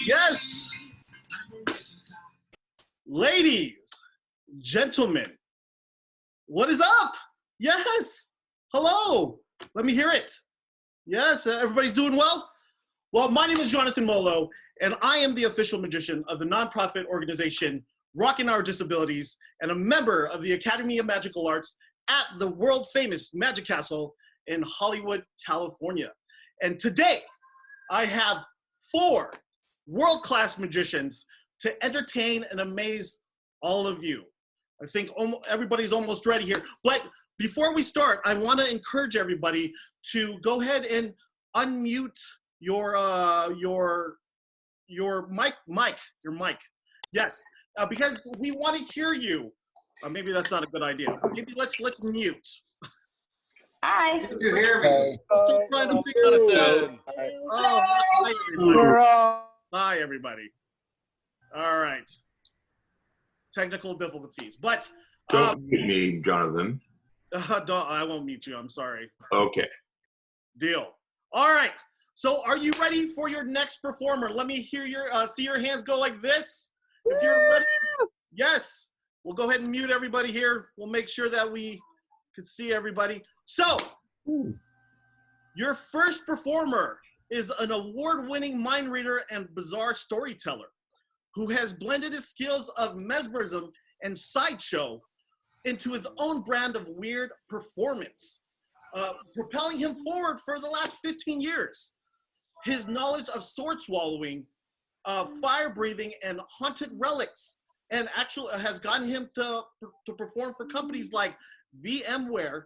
Yes. Ladies, gentlemen, what is up? Yes. Hello. Let me hear it. Yes, everybody's doing well? Well, my name is Jonathan Molo, and I am the official magician of the nonprofit organization Rockin' Our Disabilities and a member of the Academy of Magical Arts at the world-famous Magic Castle in Hollywood, California. And today, I have 4 world-class magicians to entertain and amaze all of you. I think everybody's almost ready here. But before we start, I want to encourage everybody to go ahead and unmute your mic. Yes, because we want to hear you. Maybe that's not a good idea. Maybe let's mute. Hi. Can you hear me? Still trying to figure it out. Oh, hi, everybody. Hi, everybody. All right. Technical difficulties, but Don't mute me, Jonathan. I won't mute you. I'm sorry. Okay. Deal. All right. So, are you ready for your next performer? Let me hear your see your hands go like this. If you're ready, yes. We'll go ahead and mute everybody here. We'll make sure that we can see everybody. So, your first performer is an award-winning mind reader and bizarre storyteller who has blended his skills of mesmerism and sideshow into his own brand of weird performance, propelling him forward for the last 15 years. His knowledge of sword swallowing, fire breathing, and haunted relics, and actually has gotten him to perform for companies like VMware,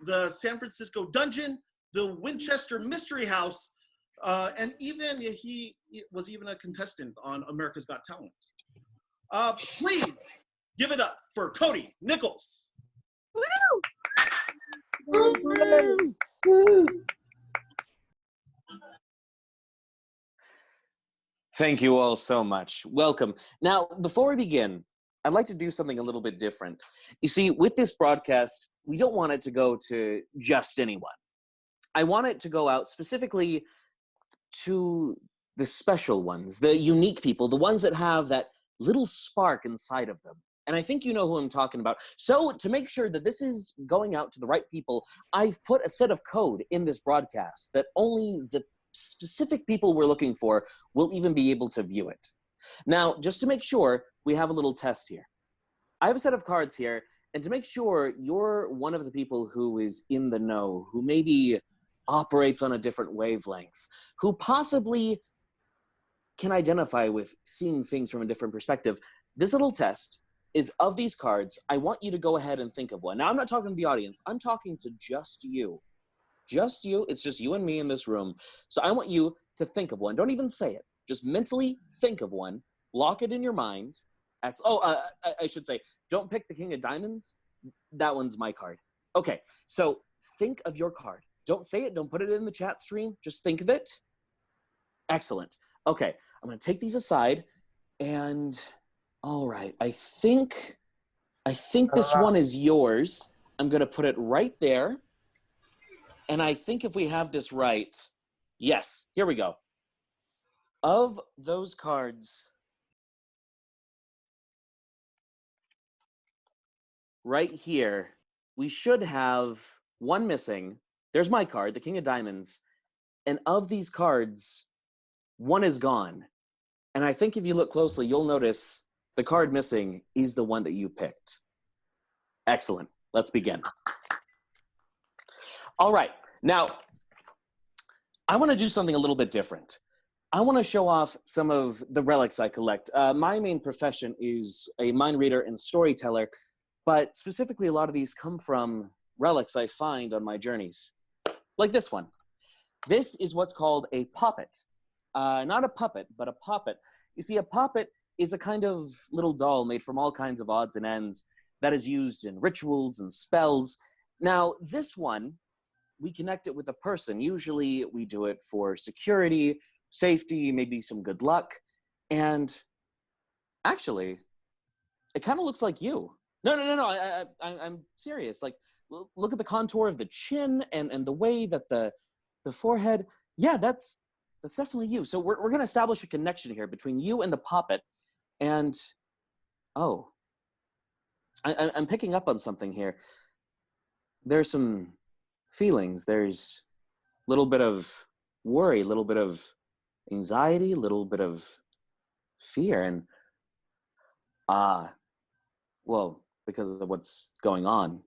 the San Francisco Dungeon, the Winchester Mystery House, and even he was even a contestant on America's Got Talent. Please give it up for Cody Nichols. Woo! Woo! Thank you all so much. Welcome. Now, before we begin, I'd like to do something a little bit different. You see, with this broadcast, we don't want it to go to just anyone. I want it to go out specifically to the special ones, the unique people, the ones that have that little spark inside of them. And I think you know who I'm talking about. So to make sure that this is going out to the right people, I've put a set of code in this broadcast that only the specific people we're looking for will even be able to view it. Now, just to make sure, we have a little test here. I have a set of cards here, and to make sure you're one of the people who is in the know, who maybe operates on a different wavelength, who possibly can identify with seeing things from a different perspective, this little test is of these cards. I want you to go ahead and think of one. Now, I'm not talking to the audience. I'm talking to just you. Just you. It's just you and me in this room. So I want you to think of one. Don't even say it. Just mentally think of one. Lock it in your mind. I should say, don't pick the King of Diamonds. That one's my card. Okay, so think of your card. Don't say it. Don't put it in the chat stream. Just think of it. Excellent. Okay, I'm going to take these aside. And all right, I think this one is yours. I'm going to put it right there. And I think if we have this right, yes, here we go. Of those cards, right here, we should have one missing. There's my card, the King of Diamonds. And of these cards, one is gone. And I think if you look closely, you'll notice the card missing is the one that you picked. Excellent. Let's begin. All right. Now, I want to do something a little bit different. I want to show off some of the relics I collect. My main profession is a mind reader and storyteller, but specifically a lot of these come from relics I find on my journeys. Like this one. This is what's called a poppet. Not a puppet, but a poppet. You see, a poppet is a kind of little doll made from all kinds of odds and ends that is used in rituals and spells. Now, this one, we connect it with a person. Usually we do it for security, safety, maybe some good luck. And actually, it kind of looks like you. No, I'm serious. Like, look at the contour of the chin and the way that the forehead, yeah, that's That's definitely you. So we're going to establish a connection here between you and the puppet. And, oh, I'm picking up on something here. There's some feelings. There's a little bit of worry, a little bit of anxiety, a little bit of fear. And, well, because of what's going on.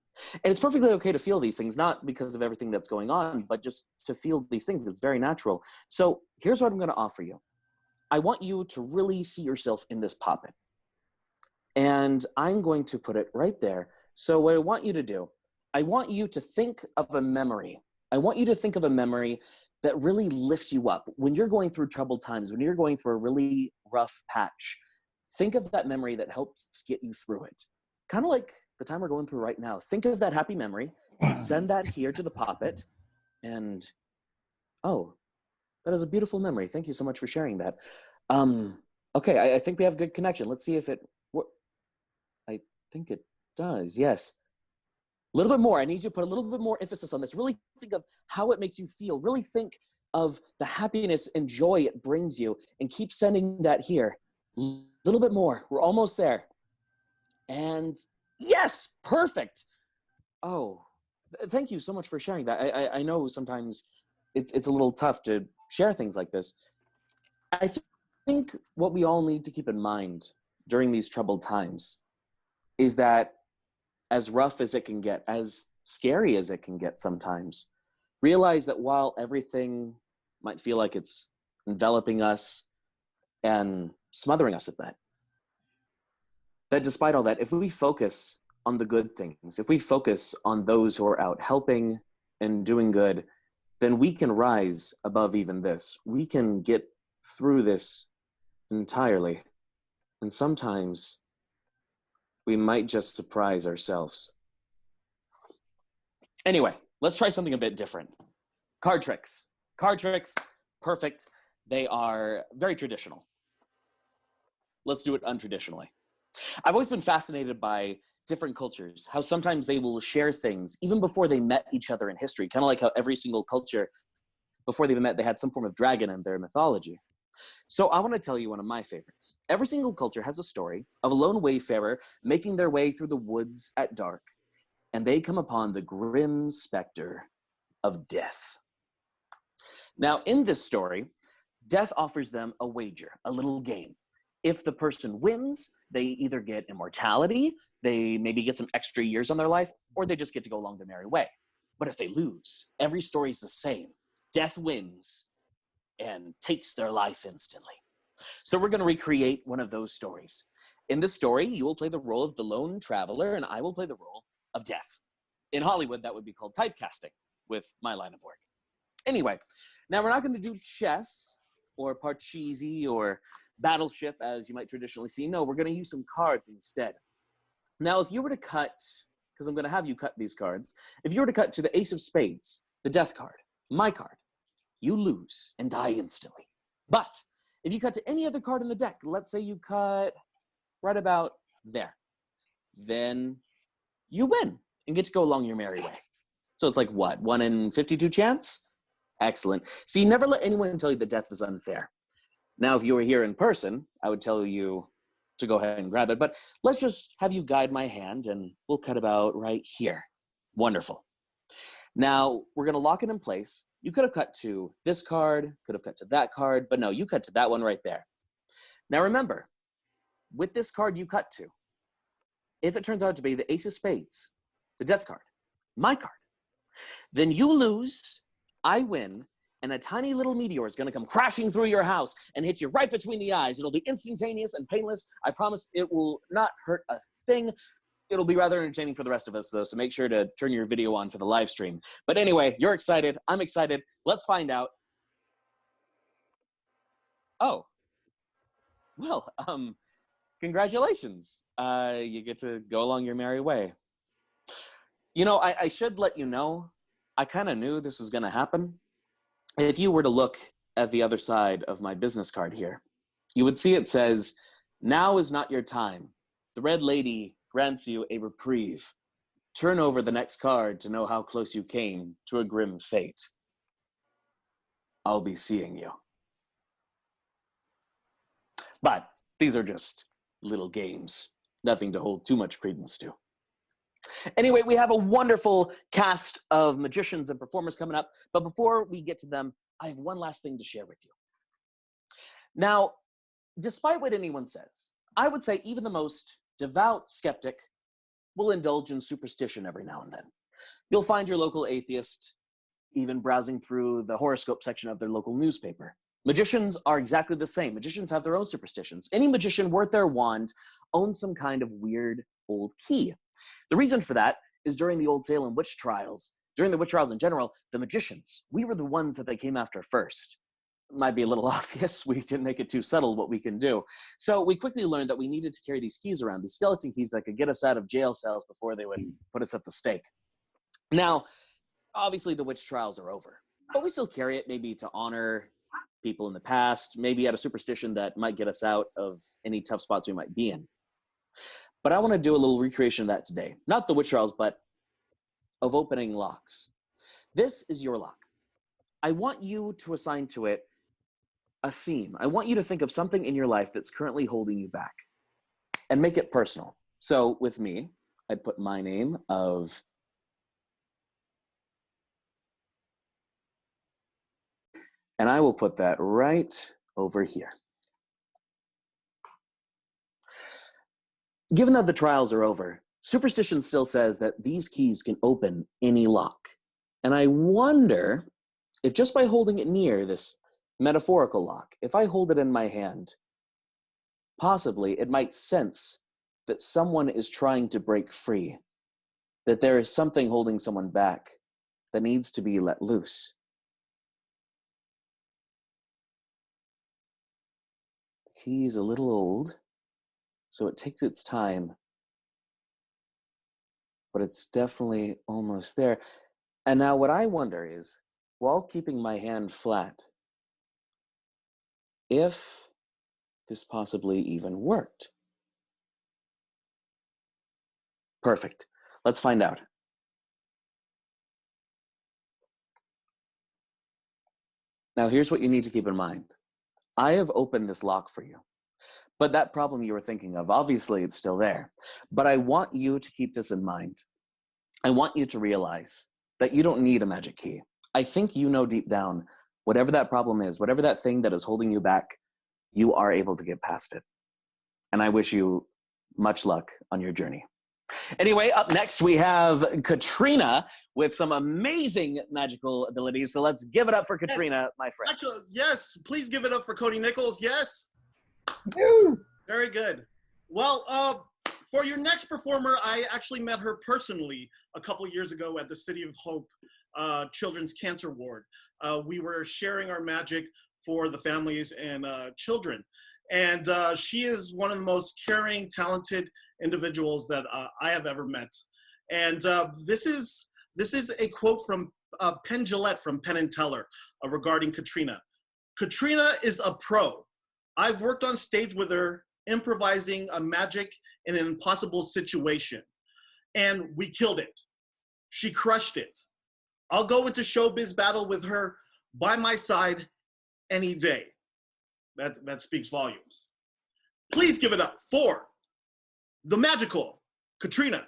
And it's perfectly okay to feel these things, not because of everything that's going on, but just to feel these things. It's very natural. So here's what I'm going to offer you. I want you to really see yourself in this puppet. And I'm going to put it right there. So what I want you to do, I want you to think of a memory. I want you to think of a memory that really lifts you up. When you're going through troubled times, when you're going through a really rough patch, think of that memory that helps get you through it. Kind of like the time we're going through right now. Think of that happy memory, send that here to the puppet, and, oh, that is a beautiful memory. Thank you so much for sharing that. Okay, I think we have a good connection. Let's see if it, I think it does, yes. A little bit more. I need you to put a little bit more emphasis on this. Really think of how it makes you feel. Really think of the happiness and joy it brings you, and keep sending that here. A little bit more. We're almost there. And yes, perfect. Oh, thank you so much for sharing that. I know sometimes it's a little tough to share things like this. I think what we all need to keep in mind during these troubled times is that as rough as it can get, as scary as it can get sometimes, realize that while everything might feel like it's enveloping us and smothering us a bit, that despite all that, if we focus on the good things, if we focus on those who are out helping and doing good, then we can rise above even this. We can get through this entirely. And sometimes we might just surprise ourselves. Anyway, let's try something a bit different. Card tricks. Card tricks, perfect. They are very traditional. Let's do it untraditionally. I've always been fascinated by different cultures, how sometimes they will share things even before they met each other in history, kind of like how every single culture, before they even met, they had some form of dragon in their mythology. So I want to tell you one of my favorites. Every single culture has a story of a lone wayfarer making their way through the woods at dark, and they come upon the grim specter of death. Now, in this story, death offers them a wager, a little game. If the person wins, they either get immortality, they maybe get some extra years on their life, or they just get to go along their merry way. But if they lose, every story is the same. Death wins and takes their life instantly. So we're going to recreate one of those stories. In this story, you will play the role of the lone traveler, and I will play the role of death. In Hollywood, that would be called typecasting with my line of work. Anyway, now we're not going to do chess or parcheesi or battleship as you might traditionally see. No, we're going to use some cards instead. Now, if you were to cut, because I'm going to have you cut these cards, if you were to cut to the Ace of Spades, the death card, my card, you lose and die instantly. But if you cut to any other card in the deck, let's say you cut right about there, then you win and get to go along your merry way. So it's like what, 1 in 52 chance? Excellent. See, never let anyone tell you that death is unfair. Now, if you were here in person, I would tell you to go ahead and grab it, but let's just have you guide my hand and we'll cut about right here. Wonderful. Now, we're gonna lock it in place. You could have cut to this card, could have cut to that card, but no, you cut to that one right there. Now remember, with this card you cut to, if it turns out to be the Ace of Spades, the death card, my card, then you lose, I win, and a tiny little meteor is going to come crashing through your house and hit you right between the eyes. It'll be instantaneous and painless. I promise it will not hurt a thing. It'll be rather entertaining for the rest of us, though, so make sure to turn your video on for the live stream. But anyway, you're excited. I'm excited. Let's find out. Oh. Well, congratulations. You get to go along your merry way. You know, I should let you know, I kind of knew this was going to happen. If you were to look at the other side of my business card here, you would see it says, "Now is not your time. The Red Lady grants you a reprieve. Turn over the next card to know how close you came to a grim fate. I'll be seeing you." But these are just little games, nothing to hold too much credence to. Anyway, we have a wonderful cast of magicians and performers coming up, but before we get to them, I have one last thing to share with you. Now, despite what anyone says, I would say even the most devout skeptic will indulge in superstition every now and then. You'll find your local atheist even browsing through the horoscope section of their local newspaper. Magicians are exactly the same. Magicians have their own superstitions. Any magician worth their wand owns some kind of weird old key. The reason for that is during the old Salem witch trials, during the witch trials in general, the magicians, we were the ones that they came after first. It might be a little obvious. We didn't make it too subtle what we can do. So we quickly learned that we needed to carry these keys around, these skeleton keys that could get us out of jail cells before they would put us at the stake. Now, obviously the witch trials are over, but we still carry it maybe to honor people in the past, maybe out of superstition that might get us out of any tough spots we might be in. But I want to do a little recreation of that today. Not the witch trials, but of opening locks. This is your lock. I want you to assign to it a theme. I want you to think of something in your life that's currently holding you back and make it personal. So with me, I'd put my name of and I will put that right over here. Given that the trials are over, superstition still says that these keys can open any lock. And I wonder if just by holding it near this metaphorical lock, if I hold it in my hand, possibly it might sense that someone is trying to break free, that there is something holding someone back that needs to be let loose. The key is a little old, so it takes its time, but it's definitely almost there. And now what I wonder is, while keeping my hand flat, if this possibly even worked. Perfect. Let's find out. Now here's what you need to keep in mind. I have opened this lock for you, but that problem you were thinking of, obviously it's still there. But I want you to keep this in mind. I want you to realize that you don't need a magic key. I think you know deep down, whatever that problem is, whatever that thing that is holding you back, you are able to get past it. And I wish you much luck on your journey. Anyway, up next we have Katrina with some amazing magical abilities. So let's give it up for Katrina, my friend. Yes, please give it up for Cody Nichols. Yes. Woo! Very good. Well, for your next performer, I actually met her personally a couple years ago at the City of Hope Children's Cancer Ward. We were sharing our magic for the families and children. And she is one of the most caring, talented individuals that I have ever met. And this is a quote from Penn Jillette from Penn and Teller regarding Katrina. Katrina is a pro. I've worked on stage with her, improvising a magic in an impossible situation. And we killed it. She crushed it. I'll go into showbiz battle with her by my side any day. That speaks volumes. Please give it up for the magical Katrina.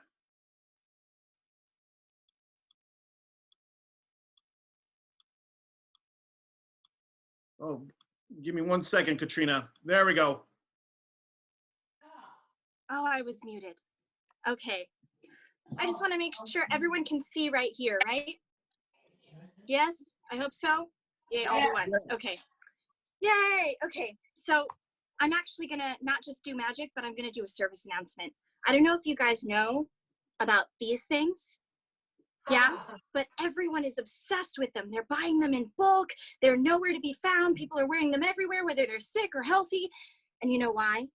Oh, give me 1 second, Katrina. There we go. Oh, I was muted. Okay. I just want to make sure everyone can see right here, right? Yes? I hope so. Yay, all the ones. Okay. Yay! Okay, so I'm actually gonna not just do magic, but I'm gonna do a service announcement. I don't know if you guys know about these things. Yeah, but everyone is obsessed with them. They're buying them in bulk. They're nowhere to be found. People are wearing them everywhere, whether they're sick or healthy. And you know why?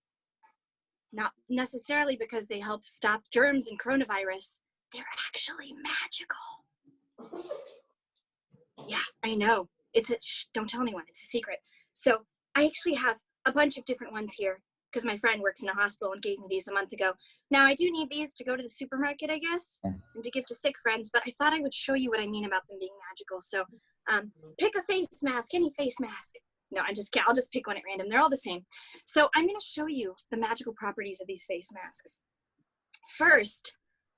Not necessarily because they help stop germs and coronavirus. They're actually magical. Yeah, I know. Shh, don't tell anyone. It's a secret. So I actually have a bunch of different ones here because my friend works in a hospital and gave me these a month ago. Now I do need these to go to the supermarket, I guess, and to give to sick friends, but I thought I would show you what I mean about them being magical. So pick a face mask, any face mask. No, I'll just pick one at random. They're all the same. So I'm going to show you the magical properties of these face masks. First,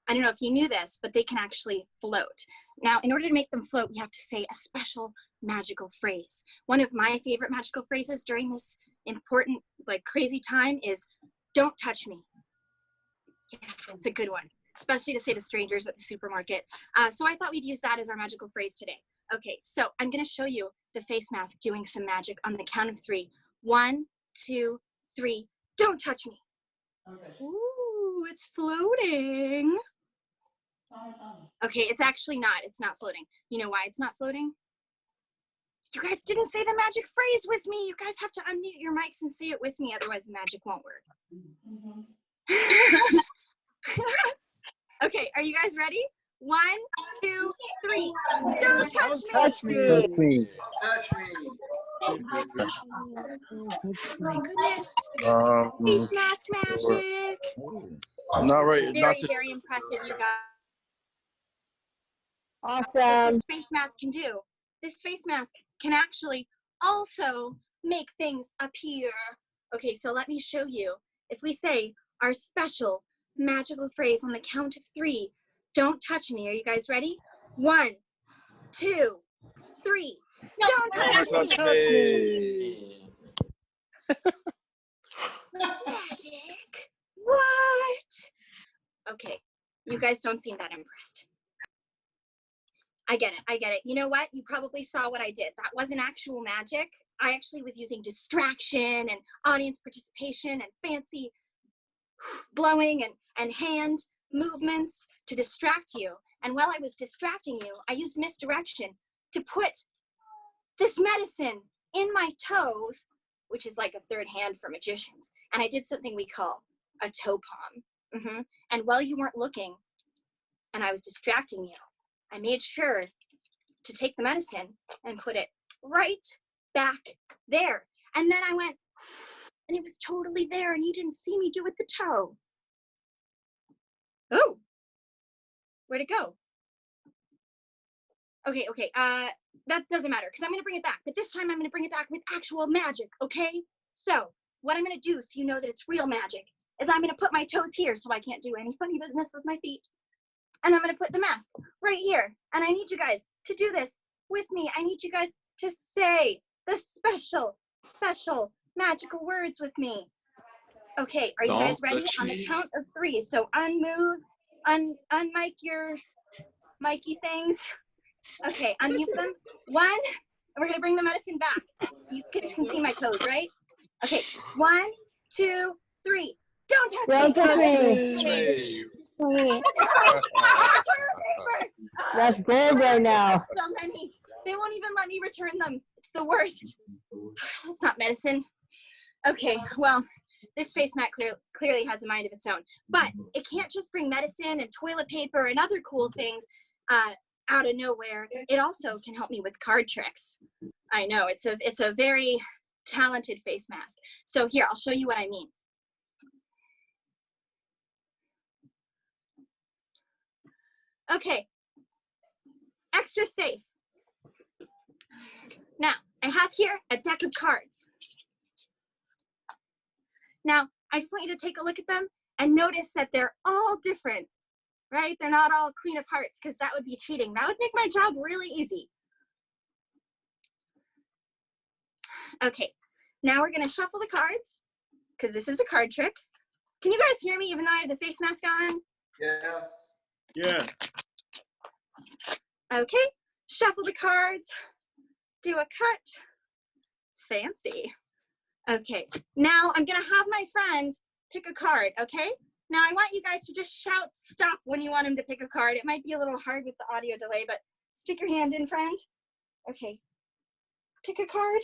I don't know if you knew this, but they can actually float. Now, in order to make them float, we have to say a special magical phrase. One of my favorite magical phrases during this important, like crazy time is, "Don't touch me." Yeah, it's a good one, especially to say to strangers at the supermarket. So I thought we'd use that as our magical phrase today. Okay, so I'm gonna show you the face mask doing some magic on the count of 3. 1, 2, 3, don't touch me. Okay. Ooh, it's floating. Okay, it's actually not. It's not floating. You know why it's not floating? You guys didn't say the magic phrase with me. You guys have to unmute your mics and say it with me, otherwise the magic won't work. Okay, are you guys ready? 1, 2, 3. Don't touch me. Touch me. My goodness. Face mask magic. I'm not right. Very impressive, you guys. What Awesome. this face mask can do. This face mask can actually also make things appear. Okay, so let me show you. If we say our special magical phrase on the count of 3, don't touch me. Are you guys ready? 1, 2, 3. Don't touch me. Magic. What? Okay, you guys don't seem that impressed. I get it. You know what? You probably saw what I did. That wasn't actual magic. I actually was using distraction and audience participation and fancy blowing and hand movements to distract you. And while I was distracting you, I used misdirection to put this medicine in my toes, which is like a third hand for magicians. And I did something we call a toe palm. And while you weren't looking and I was distracting you, I made sure to take the medicine and put it right back there. And then I went, and it was totally there, and you didn't see me do it with the toe. Oh, where'd it go? Okay, that doesn't matter, because I'm gonna bring it back, but this time I'm gonna bring it back with actual magic, okay? So, what I'm gonna do, so you know that it's real magic, is I'm gonna put my toes here so I can't do any funny business with my feet. And I'm gonna put the mask right here. And I need you guys to do this with me. I need you guys to say the special magical words with me. Okay, are you guys ready? On the count of 3. So unmic your Mikey things. Okay, unmute them. 1, and we're gonna bring the medicine back. You guys can see my toes, right? Okay, 1, 2, 3. Don't touch me. That's good right now. So many. They won't even let me return them. It's the worst. It's not medicine. Okay, well, this face mat clearly has a mind of its own. But it can't just bring medicine and toilet paper and other cool things out of nowhere. It also can help me with card tricks. I know, it's a very talented face mask. So here, I'll show you what I mean. Okay, extra safe. Now, I have here a deck of cards. Now, I just want you to take a look at them and notice that they're all different, right? They're not all Queen of Hearts, because that would be cheating. That would make my job really easy. Okay, now we're gonna shuffle the cards, because this is a card trick. Can you guys hear me even though I have the face mask on? Yes. Yeah. Okay, shuffle the cards, do a cut. Fancy. Okay, now I'm gonna have my friend pick a card, okay? Now I want you guys to just shout stop when you want him to pick a card. It might be a little hard with the audio delay, but stick your hand in, friend. Okay, pick a card.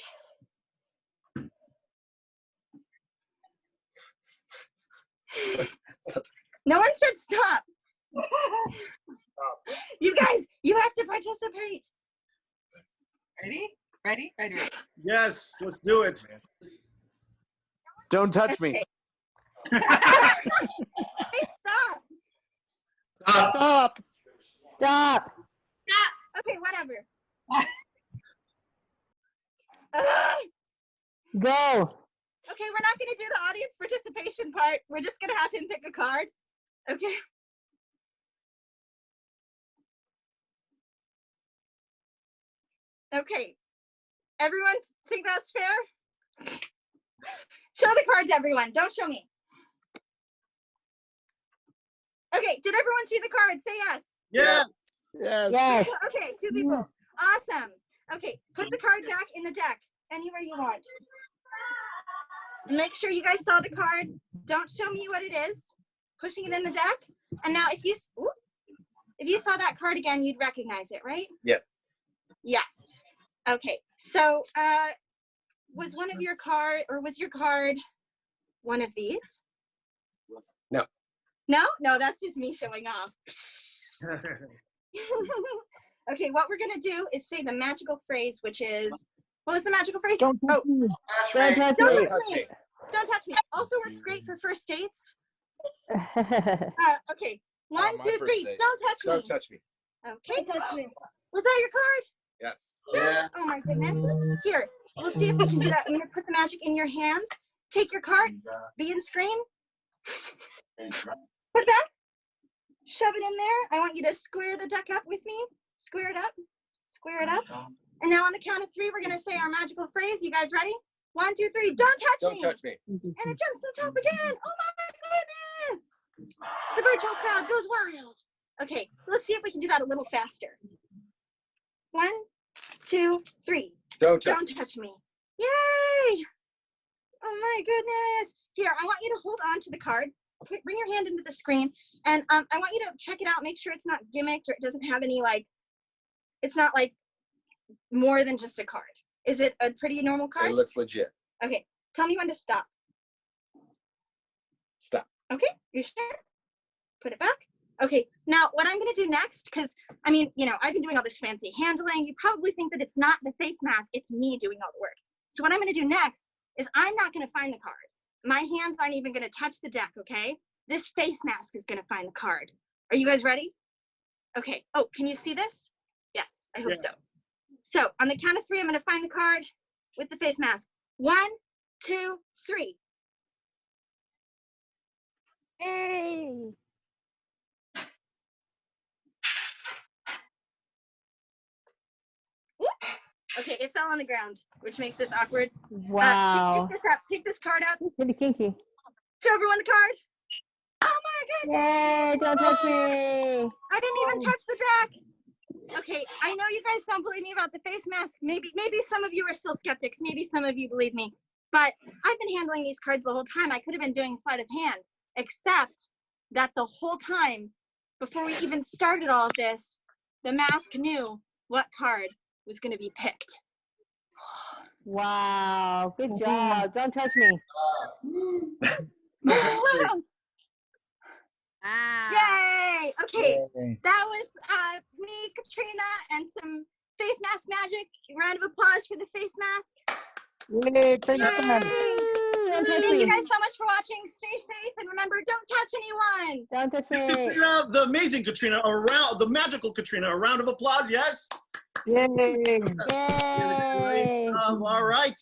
No one said stop. You guys, you have to participate. Ready? Yes, let's do it. Don't touch me. Hey, stop. Stop. Okay, whatever. Go. Okay, we're not going to do the audience participation part. We're just going to have him pick a card. Okay. Okay. Everyone think that's fair? Show the card to everyone. Don't show me. Okay, did everyone see the card? Say yes. Yes. Yes. Yes. Okay, 2 people. Awesome. Okay, put the card back in the deck, anywhere you want. Make sure you guys saw the card. Don't show me what it is. Pushing it in the deck. And now if you saw that card again, you'd recognize it, right? Yes. Yes. Okay, so was your card one of these? No. No? No, that's just me showing off. Okay, what we're gonna do is say the magical phrase, which is, what was the magical phrase? Don't touch me. Don't Don't touch touch me. Don't touch me. Also works great for first dates. me. Okay, 1, my 2, first 3. date. Don't touch me. Don't touch me. Okay. Was that your card? Yes. Yeah. Oh my goodness. Here, we'll see if we can do that. I'm gonna put the magic in your hands. Take your card, be in screen. Put it back. Shove it in there. I want you to square the deck up with me. Square it up. Square it up. And now on the count of 3, we're gonna say our magical phrase. You guys ready? 1, 2, 3. Don't touch me. Don't touch me. And it jumps to the top again. Oh my goodness. The virtual crowd goes wild. Okay, let's see if we can do that a little faster. 1, 2, 3. Don't touch Don't touch me. Yay! Oh my goodness. Here, I want you to hold on to the card. Bring your hand into the screen. And I want you to check it out. Make sure it's not gimmicked or it doesn't have any, like, it's not like more than just a card. Is it a pretty normal card? It looks legit. Okay, tell me when to stop. Stop. Okay, you sure? Put it back. Okay, now what I'm gonna do next, because I mean, you know, I've been doing all this fancy handling. You probably think that it's not the face mask, it's me doing all the work. So what I'm gonna do next is I'm not gonna find the card. My hands aren't even gonna touch the deck, okay? This face mask is gonna find the card. Are you guys ready? Okay, oh, can you see this? Yes, I hope so. So on the count of 3, I'm gonna find the card with the face mask. 1, 2, 3. Hey. Okay, it fell on the ground, which makes this awkward. Wow. Pick this up. Pick this card up. Pretty kinky. Show everyone the card. Oh my goodness! Yay, don't touch me. I didn't even touch the deck. Okay, I know you guys don't believe me about the face mask. Maybe some of you are still skeptics. Maybe some of you believe me. But I've been handling these cards the whole time. I could have been doing sleight of hand, except that the whole time, before we even started all of this, the mask knew what card was going to be picked. Wow, good job. Don't touch me. Yay! Okay, Yay. that was me, Katrina, and some face mask magic. Round of applause for the face mask. Yay, Don't touch Thank me. you guys so much for watching. Stay safe and remember, don't touch anyone. Don't touch me. Katrina, the amazing Katrina, the magical Katrina. A round of applause, yes? Yay. Yay. All right.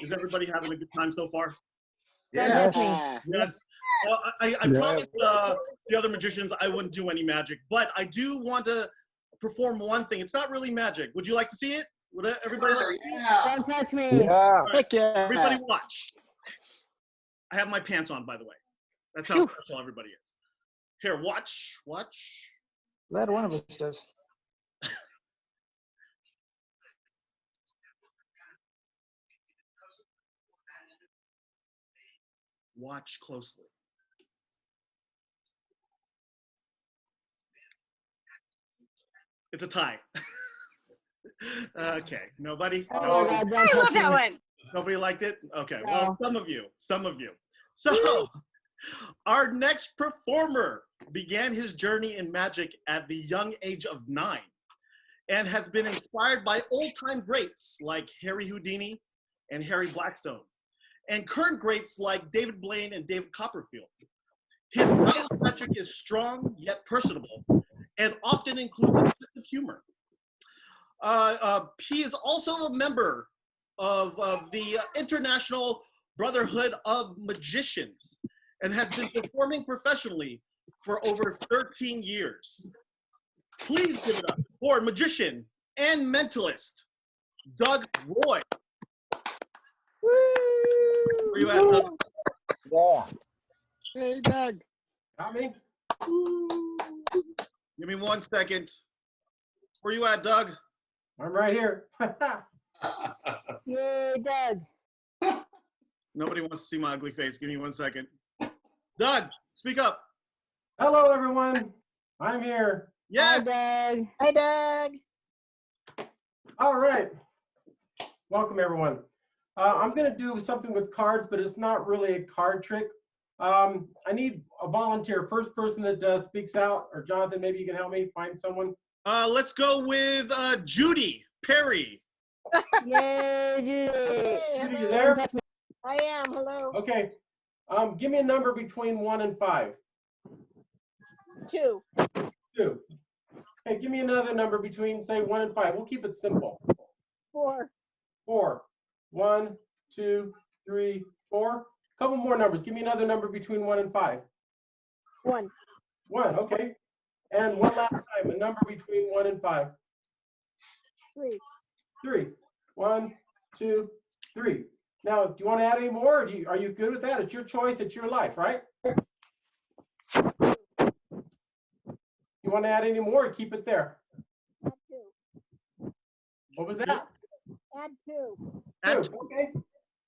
Is everybody having a good time so far? Don't touch me. Yes. Well, I promised the other magicians I wouldn't do any magic, but I do want to perform one thing. It's not really magic. Would you like to see it? Would everybody like to see it? Don't touch me. Yeah. Heck yeah. Everybody watch. I have my pants on, by the way. That's how special everybody is. Here, watch. Glad one of us does. Watch closely. It's a tie. Okay, nobody? Oh, No? God, don't I touch love me. that one. Nobody liked it? Okay, No. well, some of you. So, our next performer began his journey in magic at the young age of 9 and has been inspired by old-time greats like Harry Houdini and Harry Blackstone, and current greats like David Blaine and David Copperfield. His style of magic is strong yet personable and often includes a sense of humor. He is also a member of the International Brotherhood of Magicians and has been performing professionally for over 13 years. Please give it up for magician and mentalist, Doug Roy. Where you at, Doug? Yeah. Hey, Doug. Got me? Give me 1 second. Where you at, Doug? I'm right here. Yay, Doug. Nobody wants to see my ugly face. Give me 1 second. Doug, speak up. Hello, everyone. I'm here. Yes. Hi, Doug. Hi, Doug. All right. Welcome, everyone. I'm going to do something with cards, but it's not really a card trick. I need a volunteer. First person that speaks out, or Jonathan, maybe you can help me find someone. Let's go with Judy Perry. Yay, Judy. Judy, you there? I am. Hello. Okay. Give me a number between 1 and 5. 2. 2. Okay, give me another number between, say, 1 and 5. We'll keep it simple. 4. 4. 1, 2, 3, 4. Couple more numbers. Give me another number between 1 and 5. 1. 1, okay. And one last time, a number between 1 and 5. 3. 3. 1, 2, 3. Now, do you want to add any more? Or are you good with that? It's your choice. It's your life, right? You want to add any more? Or keep it there. Add 2. What was that? Add 2. 2. Okay.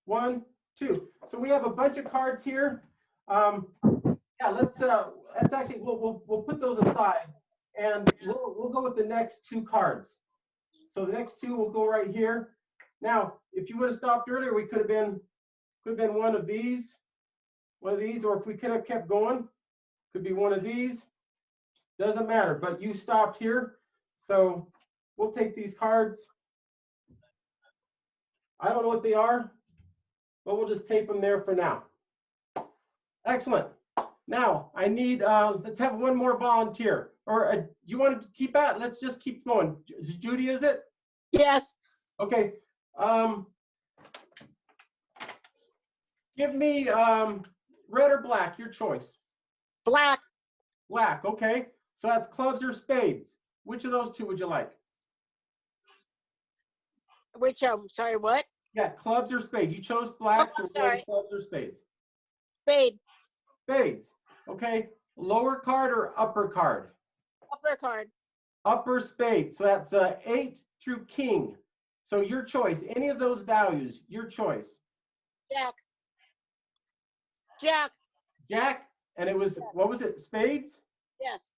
1, 2. So we have a bunch of cards here. Yeah, let's actually we'll put those aside, and we'll go with the next 2 cards. So the next 2 will go right here. Now, if you would have stopped earlier, we could have been one of these, or if we could have kept going, could be one of these. Doesn't matter, but you stopped here, so we'll take these cards. I don't know what they are, but we'll just tape them there for now. Excellent. Now, I need, let's have one more volunteer. Or do you want to keep at? Let's just keep going. Judy, is it? Yes. Okay. Give me red or black, your choice. Black. Black, okay. So that's clubs or spades. Which of those 2 would you like? Which, sorry, what? Yeah, clubs or spades. You chose black, Oh, so sorry. red, clubs or spades. Spade. Spades. Okay. Lower card or upper card? Upper card. Upper spade. So that's 8 through king. So your choice. Any of those values, your choice. Jack. Jack. Jack, and it was, Yes. what was it? Spades? Yes.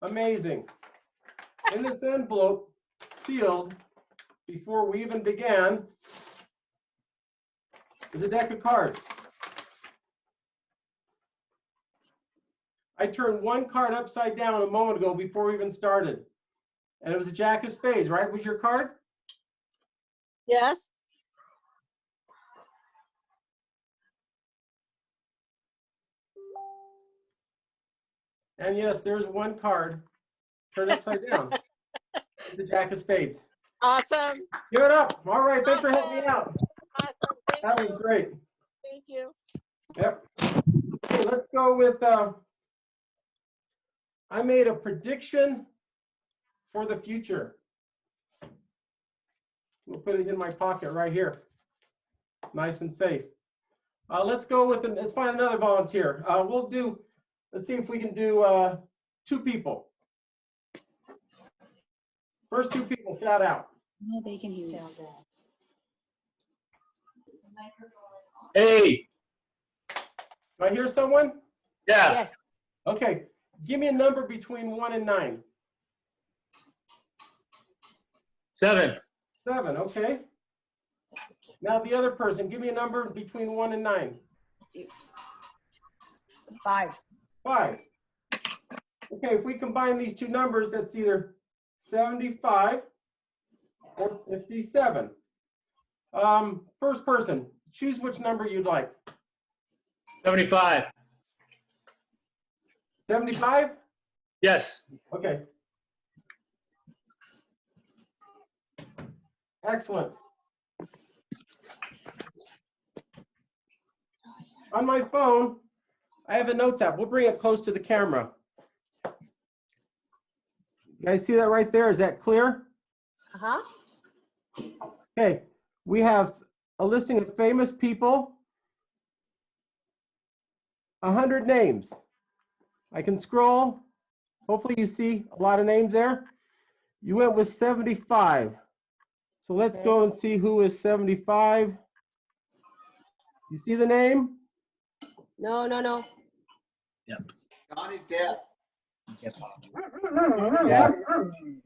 Amazing. In this envelope, sealed before we even began, is a deck of cards. I turned one card upside down a moment ago before we even started. And it was a jack of spades, right? Was your card? Yes. And yes, there's one card turned upside down. It's the jack of spades. Awesome. Give it up. All right, thanks for helping me out. Awesome. Thank That you. was great. Thank you. Yep. Okay, let's go with, I made a prediction for the future. We'll put it in my pocket right here. Nice and safe. Let's go with, let's find another volunteer. Let's see if we can do 2 people. First 2 people, shout out. No, they can hear you. Hey. Do I hear someone? Yeah. Yes. Okay, give me a number between 1 and 9. 7. 7, okay. Now the other person, give me a number between 1 and 9. 5. 5. Okay, if we combine these 2 numbers, that's either 75 or 57. First person, choose which number you'd like. 75. 75? Yes. Okay. Excellent. On my phone, I have a notes app. We'll bring it close to the camera. You guys see that right there? Is that clear? Uh-huh. Okay, we have a listing of famous people, 100 names. I can scroll. Hopefully you see a lot of names there. You went with 75. So let's go and see who is 75. You see the name? No. Johnny Depp. Yeah.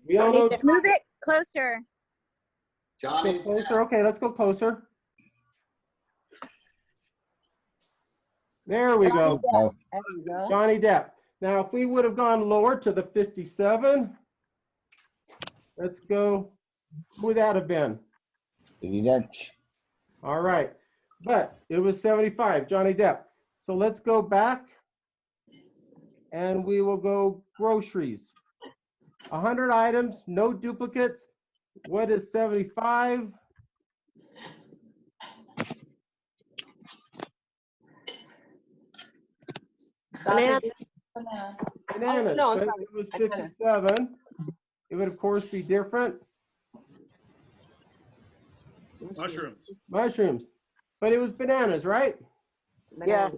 We all know. Move it closer. Johnny Go closer. Depp. Okay, let's go closer. There we go. There you go. Johnny Depp. Now, if we would have gone lower to the 57, let's go. Who would that have been? Dutch. All right. But it was 75, Johnny Depp. So let's go back and we will go groceries. 100 items, no duplicates. What is 75? Banana. Bananas. no, But sorry. it was I kinda- 57. It would, of course, be different. Mushrooms. Mushrooms. But it was bananas, right? Yeah.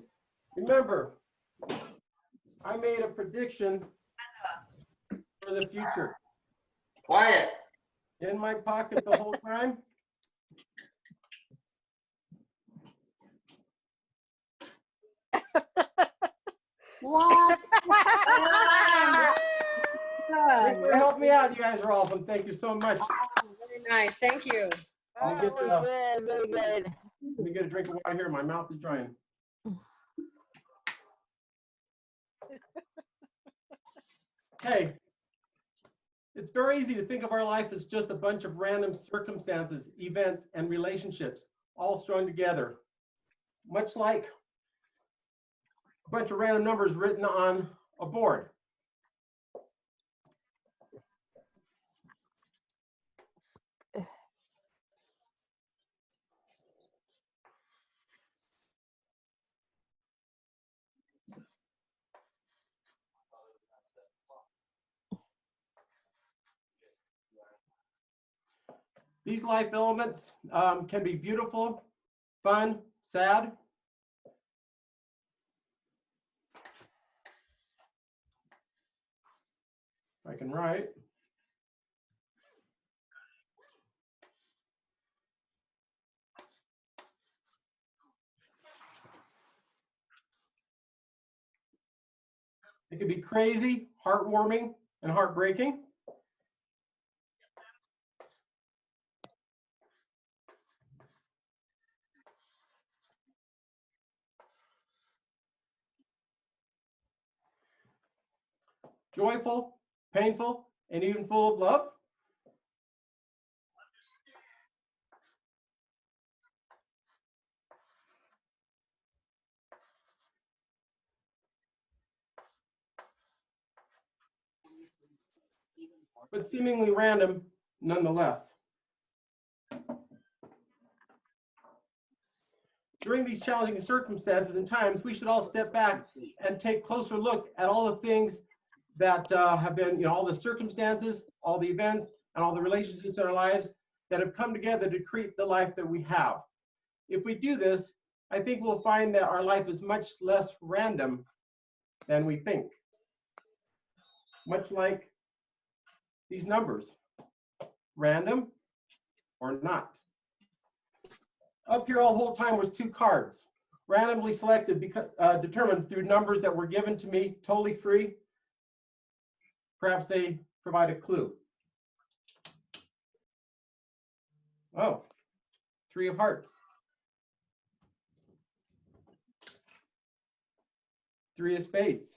Remember, I made a prediction for the future. Quiet. In my pocket the whole time. What? Thanks for helping me out. You guys are awesome. Thank you so much. Very nice. Thank you. Let me get, Very good. let me get a drink of water here. My mouth is drying. Hey, it's very easy to think of our life as just a bunch of random circumstances, events, and relationships all strung together. Much like a bunch of random numbers written on a board. These life elements can be beautiful, fun, sad. I can write. It could be crazy, heartwarming, and heartbreaking. Joyful, painful, and even full of love. But seemingly random nonetheless. During these challenging circumstances and times, we should all step back and take a closer look at all the things that have been, all the circumstances, all the events, and all the relationships in our lives that have come together to create the life that we have. If we do this, I think we'll find that our life is much less random than we think. Much like these numbers, random or not. Up here all the whole time was 2 cards, randomly selected, because determined through numbers that were given to me, totally free. Perhaps they provide a clue. Oh, 3 of hearts. 3 of spades.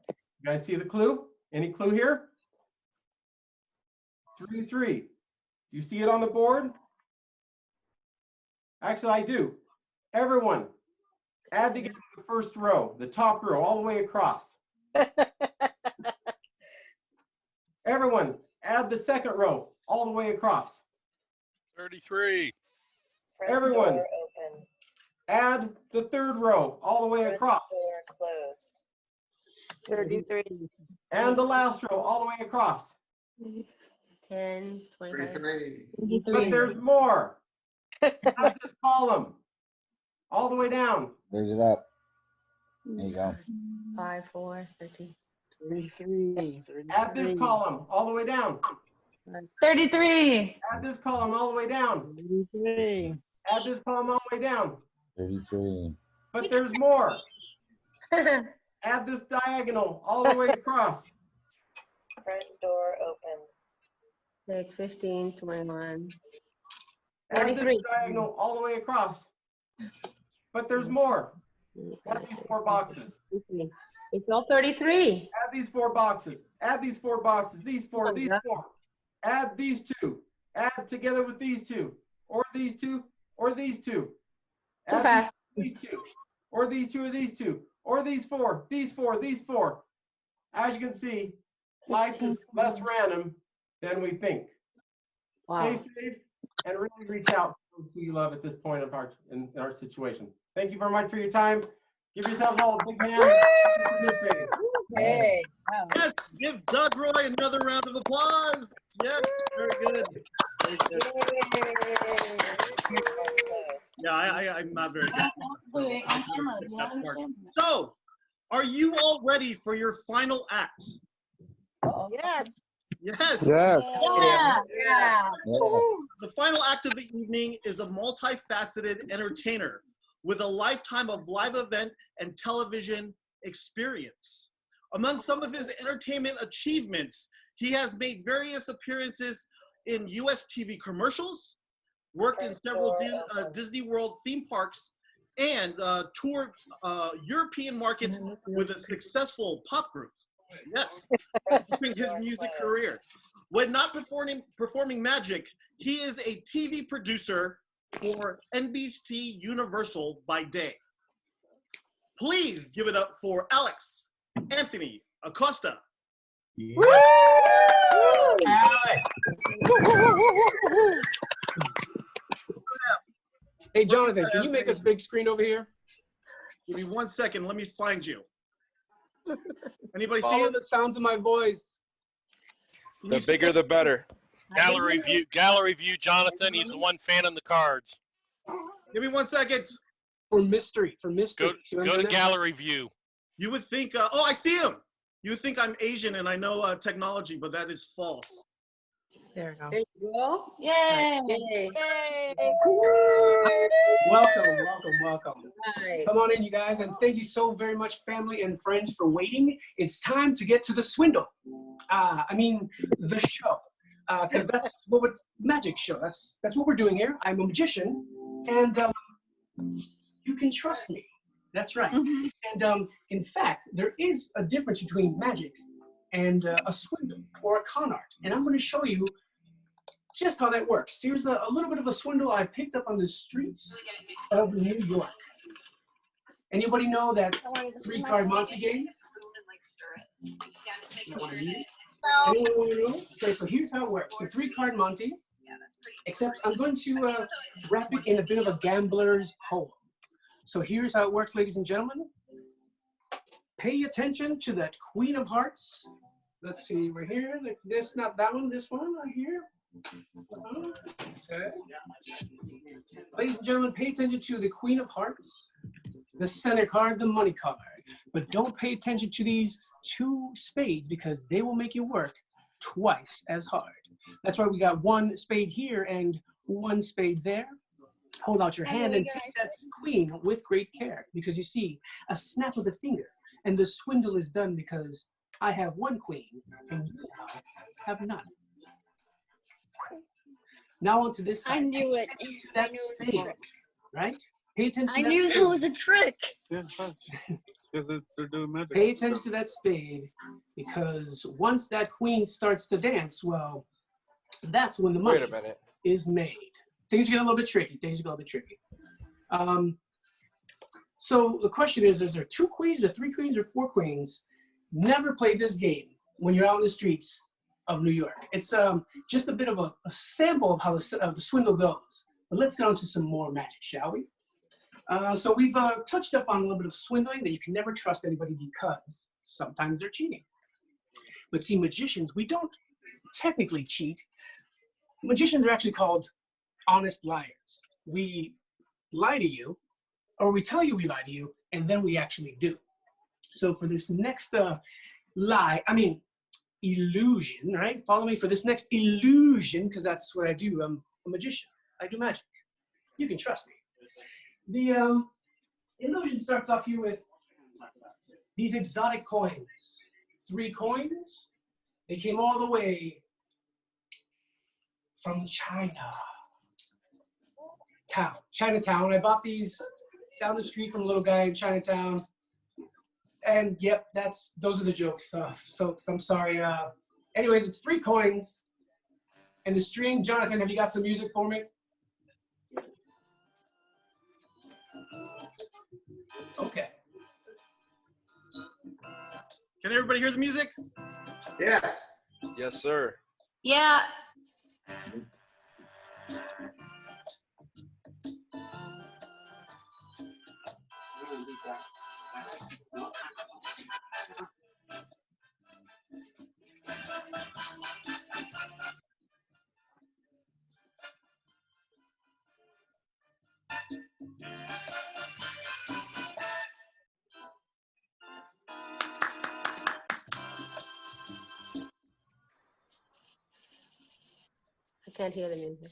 You guys see the clue? Any clue here? 3, 3. Do you see it on the board? Actually, I do. Everyone, add together the first row, the top row, all the way across. Everyone, add the second row, all the way across. 33. Everyone, Add the third row all the way across. Door closed. 33. And the last row all the way across. 10, 25. 33. But there's more. Add this column all the way down. There's it up. There you go. 5, 4, 13. 33. Add this column all the way down. 33. Add this column all the way down. 33. Add this column all the way down. 33. But there's more. Add this diagonal all the way across. Front door open. Take 15, 21. Add this 43. diagonal all the way across. But there's more. Add these 4 boxes. It's all 33. Add these 4 boxes. Add these 4 boxes. These 4, these 4. Add these 2. Add together with these 2. Or these 2. Or these 2. Too Add fast. These 2. Or these 2 or these 2. Or these 4. These 4. These 4. As you can see, life is less random than we think. Wow. Stay safe and really reach out to those who you love at this point of in our situation. Thank you very much for your time. Give yourselves all a big hand. Hey. Wow. Yes, give Doug Roy another round of applause. Yes, very good. Very good. Yeah, I'm not very good. So, I can skip that part. So, are you all ready for your final act? Yes. Yes. Yes. Yeah. Yeah. The final act of the evening is a multifaceted entertainer with a lifetime of live event and television experience. Among some of his entertainment achievements, he has made various appearances in US TV commercials, worked in several Disney World theme parks, and toured European markets with a successful pop group. Yes, during his music career. When not performing magic, he is a TV producer for NBC Universal by day. Please give it up for Alex Anthony Acosta. Hey, Jonathan, can you make us big screen over here? Give me 1 second. Let me find you. Anybody see Follow it? the sounds of my voice. The bigger, the better. Gallery view, Jonathan. He's the one fanning the cards. Give me 1 second. For mystery. Go to gallery view. You would think, oh, I see him. You would think I'm Asian and I know technology, but that is false. There you go. Yay. Welcome. Right. Come on in, you guys, and thank you so very much, family and friends, for waiting. It's time to get to the swindle. The show, because that's what it's magic show. That's what we're doing here. I'm a magician, and you can trust me. That's right. And in fact, there is a difference between magic and a swindle or a con art, and I'm going to show you just how that works. Here's a little bit of a swindle I picked up on the streets of New York. Anybody know that 3-card Monte game? Anyone want to know? Okay, so here's how it works. The 3-card Monte, except I'm going to wrap it in a bit of a gambler's poem. So here's how it works, ladies and gentlemen. Pay attention to that Queen of Hearts. Let's see, we're here. This, not that one, this one right here. Okay. Ladies and gentlemen, pay attention to the Queen of Hearts, the center card, the money card. But don't pay attention to these 2 spades because they will make you work twice as hard. That's why we got 1 spade here and 1 spade there. Hold out your hand and take that queen with great care because you see, a snap of the finger and the swindle is done because I have 1 queen and you have none. Now onto this side. I knew it. That spade, right? Pay attention to I that knew spade. that was a trick. Pay attention to that spade because once that queen starts to dance, well, that's when the money is made. Things get a little bit tricky. So the question is there 2 queens or 3 queens or 4 queens? Never play this game when you're out in the streets of New York. It's just a bit of a sample of how the swindle goes. But let's get on to some more magic, shall we? So we've touched up on a little bit of swindling, that you can never trust anybody because sometimes they're cheating. But see, magicians, we don't technically cheat. Magicians are actually called honest liars. We lie to you, or we tell you we lie to you, and then we actually do. So for this next illusion, right? Follow me for this next illusion, because that's what I do. I'm a magician. I do magic. You can trust me. The illusion starts off here with these exotic coins. 3 coins. They came all the way from Chinatown. I bought these down the street from a little guy in Chinatown. And yep, those are the jokes. So I'm sorry. Anyways, it's 3 coins and the string. Jonathan, have you got some music for me? Okay. Can everybody hear the music? Yes. Yes, sir. Yeah. I can't hear the music.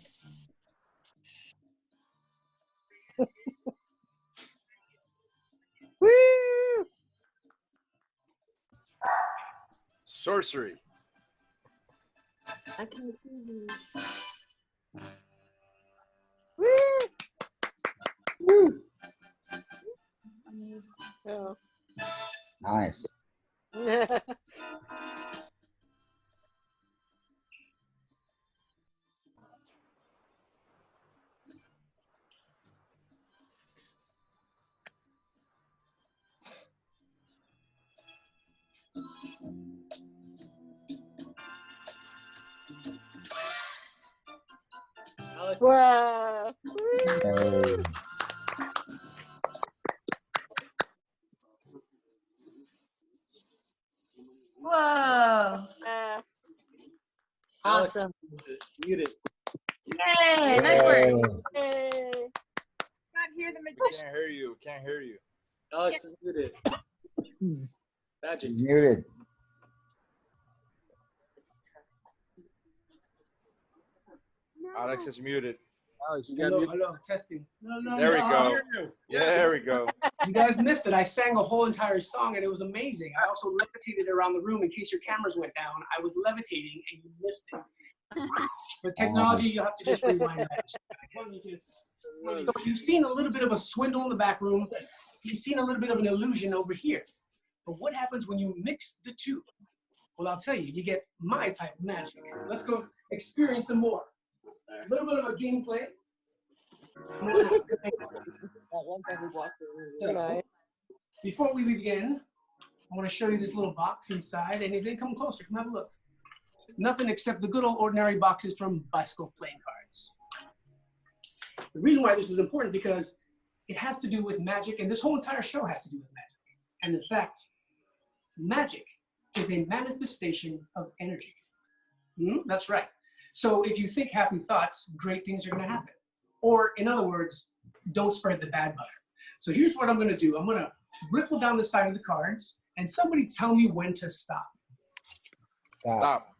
Woo! Sorcery. I can't hear you. Woo! Oh. Nice. Wow. Hey. Whoa. Awesome. Muted. Yay, nice work. Yay. Can't hear the magician. Can't hear you. Can't hear you. Alex is muted. Magic. Muted. Alex is muted. Alex, you Hello, testing. There we go. You. Yeah, there we go. You guys missed it. I sang a whole entire song and it was amazing. I also levitated around the room in case your cameras went down. I was levitating and you missed it. With technology, you'll have to just rewind that. So you've seen a little bit of a swindle in the back room. You've seen a little bit of an illusion over here. But what happens when you mix the two? Well, I'll tell you, you get my type of magic. Let's go experience some more. A little bit of a gameplay. Before we begin, I want to show you this little box inside. Anything? Come closer. Come have a look. Nothing except the good old ordinary boxes from bicycle playing cards. The reason why this is important because it has to do with magic, and this whole entire show has to do with magic. And in fact, magic is a manifestation of energy. That's right. So if you think happy thoughts, great things are going to happen. Or in other words, don't spread the bad butter. So here's what I'm going to do. I'm going to riffle down the side of the cards, and somebody tell me when to stop. Stop.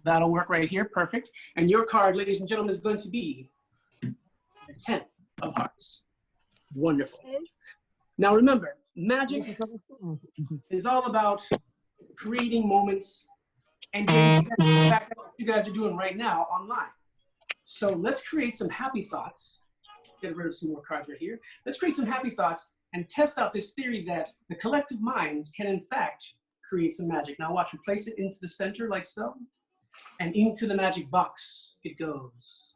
That'll work right here. Perfect. And your card, ladies and gentlemen, is going to be the 10 of hearts. Wonderful. Now remember, magic is all about creating moments and getting back to what you guys are doing right now online. So let's create some happy thoughts. Get rid of some more cards right here. Let's create some happy thoughts and test out this theory that the collective minds can in fact create some magic. Now watch, we place it into the center like so, and into the magic box it goes.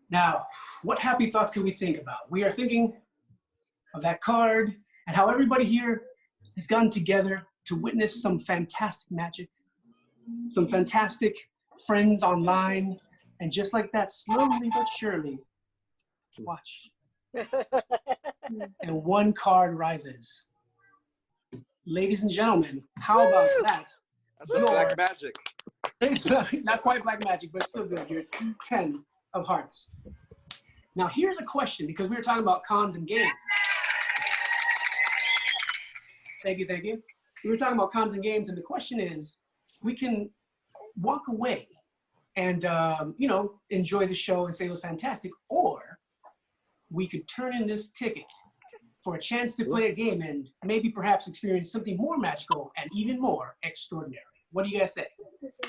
Now, what happy thoughts can we think about? We are thinking of that card and how everybody here has gotten together to witness some fantastic magic, some fantastic friends online, and just like that, slowly but surely, Watch. And one card rises. Ladies and gentlemen, how about that? That's a black magic. It's not quite black magic, but still good. You're 10 of hearts. Now here's a question, because we were talking about cons and games. Thank you, thank you. We were talking about cons and games, and the question is, we can walk away and enjoy the show and say it was fantastic, or we could turn in this ticket for a chance to play a game and maybe perhaps experience something more magical and even more extraordinary. What do you guys say?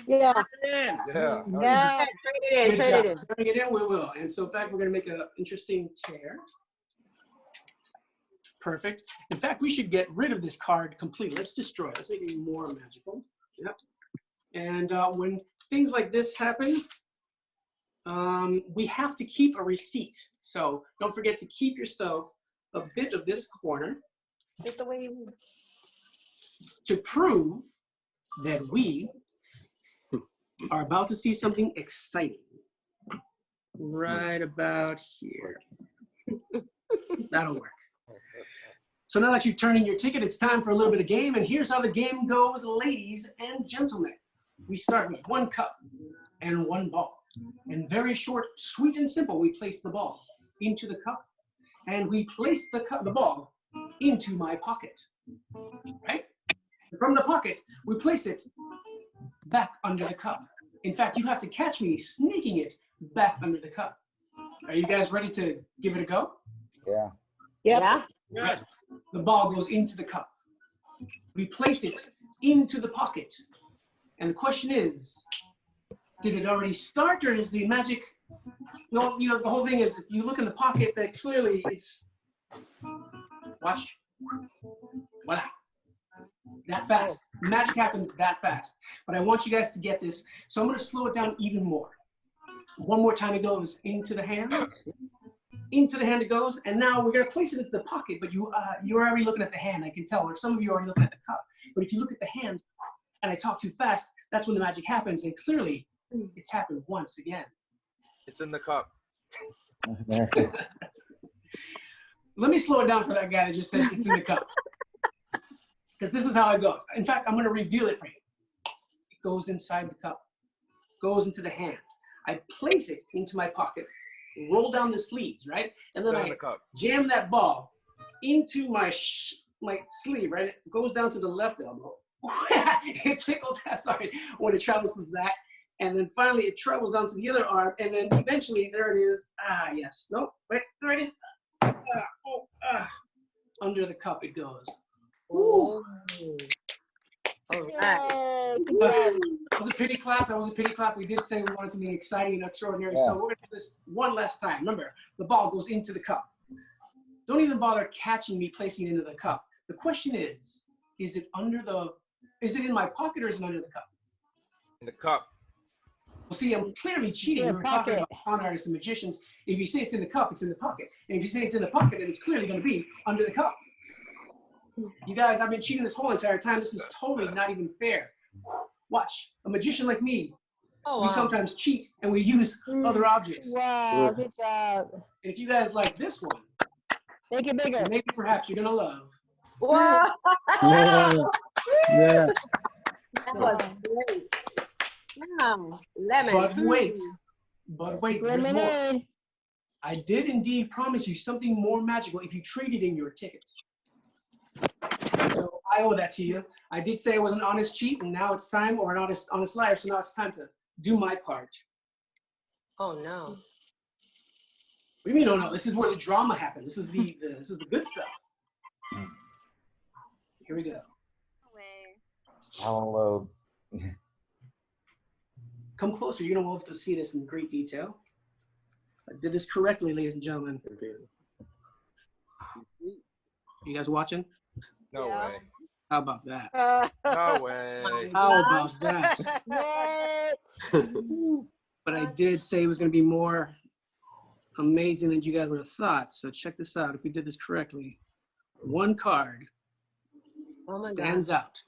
Yeah. Yeah. Yeah. Good job. Turn it in. Turning it in, we will. And so, in fact, we're going to make an interesting chair. Perfect. In fact, we should get rid of this card completely. Let's destroy it. Let's make it more magical. Yep. And when things like this happen, we have to keep a receipt. So don't forget to keep yourself a bit of this corner to prove that we are about to see something exciting. Right about here. That'll work. So now that you've turned in your ticket, it's time for a little bit of game. And here's how the game goes, ladies and gentlemen. We start with 1 cup and 1 ball. And very short, sweet and simple, we place the ball into the cup. And we place the ball into my pocket, right? From the pocket, we place it back under the cup. In fact, you have to catch me sneaking it back under the cup. Are you guys ready to give it a go? Yeah. Yep. Yeah. Yes. The ball goes into the cup. We place it into the pocket. And the question is, did it already start, or is the magic? No, the whole thing is, if you look in the pocket, that clearly it's, watch, voila, that fast. Magic happens that fast. But I want you guys to get this, so I'm going to slow it down even more. One more time, it goes into the hand. Into the hand it goes, and now we're going to place it into the pocket, but you're already looking at the hand, I can tell, or some of you are already looking at the cup. But if you look at the hand, and I talk too fast, that's when the magic happens, and clearly, it's happened once again. It's in the cup. Let me slow it down for that guy that just said it's in the cup. Because this is how it goes. In fact, I'm going to reveal it for you. It goes inside the cup, goes into the hand. I place it into my pocket, roll down the sleeves, right? And then I jam that ball into my sleeve, right? It goes down to the left elbow. It tickles, sorry, when it travels to the back. And then finally it travels down to the other arm. And then eventually, there it is. Ah, yes. Nope. Wait, there it is. Under the cup it goes. Ooh. All right. That was a pity clap. That was a pity clap. We did say we wanted something exciting and extraordinary. Yeah. So we're going to do this one last time. Remember, the ball goes into the cup. Don't even bother catching me placing it into the cup. The question is it in my pocket or is it under the cup? In the cup. Well, see, I'm clearly cheating. We were talking about con artists and magicians. If you say it's in the cup, it's in the pocket. And if you say it's in the pocket, then it's clearly going to be under the cup. You guys, I've been cheating this whole entire time. This is totally not even fair. Watch. A magician like me, we sometimes cheat and we use other objects. Wow, good job. And if you guys like this one, make it bigger. Maybe perhaps you're going to love. Wow. Yeah. That was great. Wow. Lemon. But wait, there's more. I did indeed promise you something more magical if you traded in your ticket. So I owe that to you. I did say I was an honest cheat, and now it's time, or an honest liar, so now it's time to do my part. Oh no. What do you mean, oh no? This is where the drama happens. This is the good stuff. Here we go. Download. Come closer. You're going to be able to see this in great detail. I did this correctly, ladies and gentlemen. You guys watching? No way. How about that? No way. How about that? But I did say it was going to be more amazing than you guys would have thought. So check this out. If we did this correctly, 1 card Oh my God. stands out.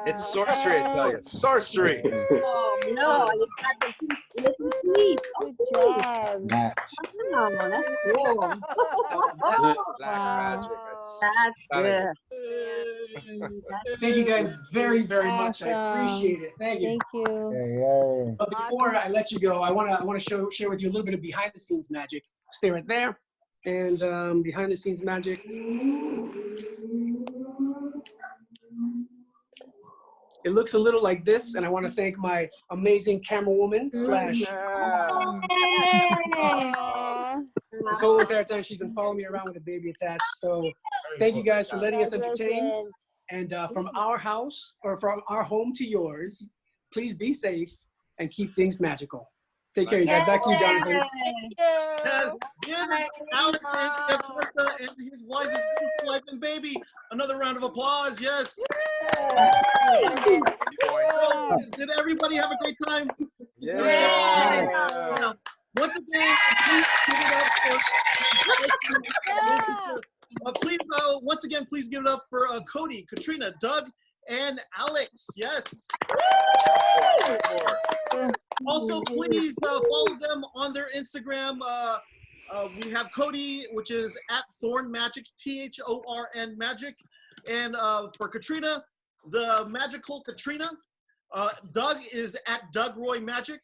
It's sorcery, I tell you. Sorcery. Oh no, you got the listen please. Good job. Match. Oh, that's cool. Black magic. That's Telling good. Thank you guys very, very much. I Awesome. appreciate it. Thank you. Thank you. Yay, yay. But before I let you go, I wanna share with you a little bit of behind the scenes magic. Stay right there, and behind the scenes magic. It looks a little like this, and I want to thank my amazing camera woman slash. This whole entire time she's been following me around with a baby attached. So thank you guys for letting us entertain. And from our house, or from our home to yours, please be safe and keep things magical. Take care, you guys. Back to you, Jonathan. Yes, give Alex and Acosta and his wife and beautiful wife and baby another round of applause. Yes. Did everybody have a great time? Yeah. Once again, please give it up for once again, please give it up for Cody, Katrina, Doug, and Alex. Yes. Also, please follow them on their Instagram. We have Cody, which is at Thorn Magic, THORN Magic, and for Katrina, the Magical Katrina. Doug is at Doug Roy Magic,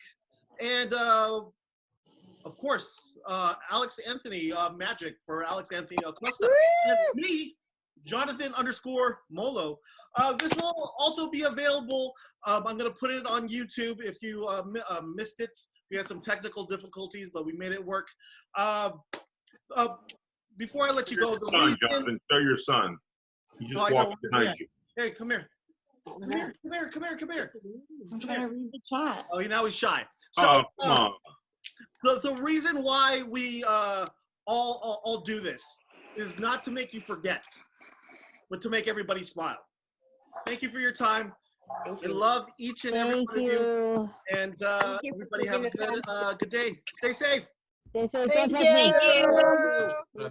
and of course, Alex Anthony Magic for Alex Anthony Acosta. And me, Jonathan _Molo. This will also be available. I'm going to put it on YouTube if you missed it. We had some technical difficulties, but we made it work. Before I let you go, the son, reason, Jonathan, show your son. He just walked behind you. Hey, come here. Come here. I'm trying to read the chat. Oh, now he's shy. So, Oh, come on. the reason why we all do this is not to make you forget, but to make everybody smile. Thank you for your time. I love each and every one of you. And everybody have a good day. Stay safe. Stay safe. Don't touch me.